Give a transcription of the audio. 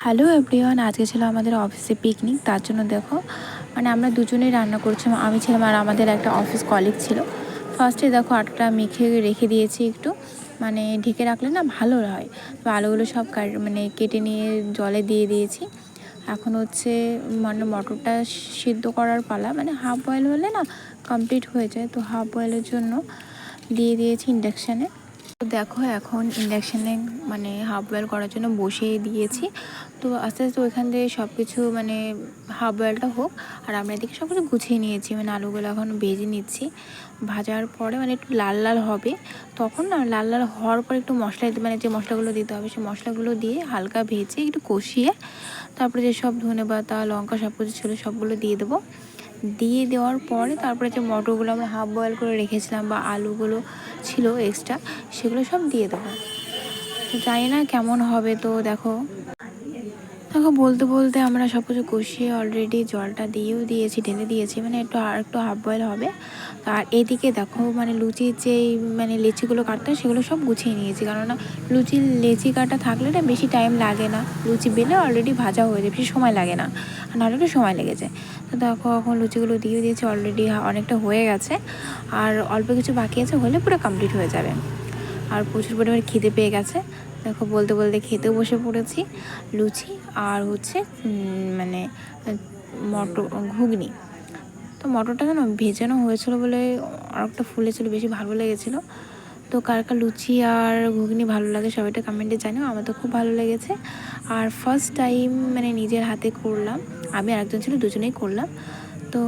Hello everyone, আজকে ছিল আমাদের অফিসে পিকনিক। তার জন্য দেখো মানে আমরা দুজনেই রান্না করছিলাম, আমি ছিলাম আর আমাদের একটা অফিস কলিগ ছিল। ফার্স্টে দেখো আটাটা মেখে রেখে দিয়েছি, একটু মানে ঢেকে রাখলে না ভালো হয়। তো আলুগুলো সব মানে কেটে নিয়ে জলে দিয়ে দিয়েছি। এখন হচ্ছে মানে মটরটা সিদ্ধ করার পালা, মানে হাফ বয়েল হলে না কমপ্লিট হয়ে যায়। তো হাফ বয়েলের জন্য দিয়ে দিয়েছি ইন্ডাকশানে। তো দেখো এখন ইন্ডাকশানে মানে হাফ বয়েল করার জন্য বসিয়ে দিয়েছি। তো আস্তে আস্তে ওইখান থেকে সব কিছু মানে হাফ বয়েলটা হোক, আর আমরা এদিকে সব কিছু গুছিয়ে নিয়েছি। মানে আলুগুলো এখন ভেজে নিচ্ছি। ভাজার পরে মানে একটু লাল লাল হবে, তখন না লাল লাল হওয়ার পর একটু মশলা মানে যে মশলাগুলো দিতে হবে সেই মশলাগুলো দিয়ে হালকা ভেজে একটু কষিয়ে তারপরে যেসব ধনেপাতা লঙ্কা সব কিছু ছিল সবগুলো দিয়ে দেবো। দিয়ে দেওয়ার পরে তারপরে যে মটরগুলো আমরা হাফ বয়েল করে রেখেছিলাম বা আলুগুলো ছিল এক্সট্রা, সেগুলো সব দিয়ে দেবো। তো জানি না কেমন হবে। তো দেখো বলতে বলতে আমরা সব কিছু কষিয়ে অলরেডি জলটা দিয়েও দিয়েছি, ঢেলে দিয়েছি, মানে একটু হাফ বয়েল হবে। আর এদিকে দেখো মানে লুচির যেই মানে লেচিগুলো কাটতে হয় সেগুলো সব গুছিয়ে নিয়েছি, কেননা লুচির লেচি কাটা থাকলে না বেশি টাইম লাগে না, লুচি বেলে অলরেডি ভাজা হয়ে যায়, বেশি সময় লাগে না, আর নাহলে একটু সময় লেগে যায়। তো দেখো এখন লুচিগুলো দিয়ে দিয়েছি, অলরেডি অনেকটা হয়ে গেছে, আর অল্প কিছু বাকি আছে, হলে পুরো কমপ্লিট হয়ে যাবে। আর প্রচুর পরিমাণে খিদে পেয়ে গেছে। দেখো বলতে বলতে খেতেও বসে পড়েছি, লুচি আর হচ্ছে মানে মটর ঘুগনি। তো মটরটা যেন ভেজানো হয়েছিলো বলে আর একটা ফুলেছিল, বেশি ভালো লেগেছিলো। তো কার কার লুচি আর ঘুগনি ভালো লাগে সবাইটা কমেন্টে জানিও, আমার তো খুব ভালো লেগেছে। আর ফার্স্ট টাইম মানে নিজের হাতে করলাম, আমি আর একজন ছিল, দুজনেই করলাম। তো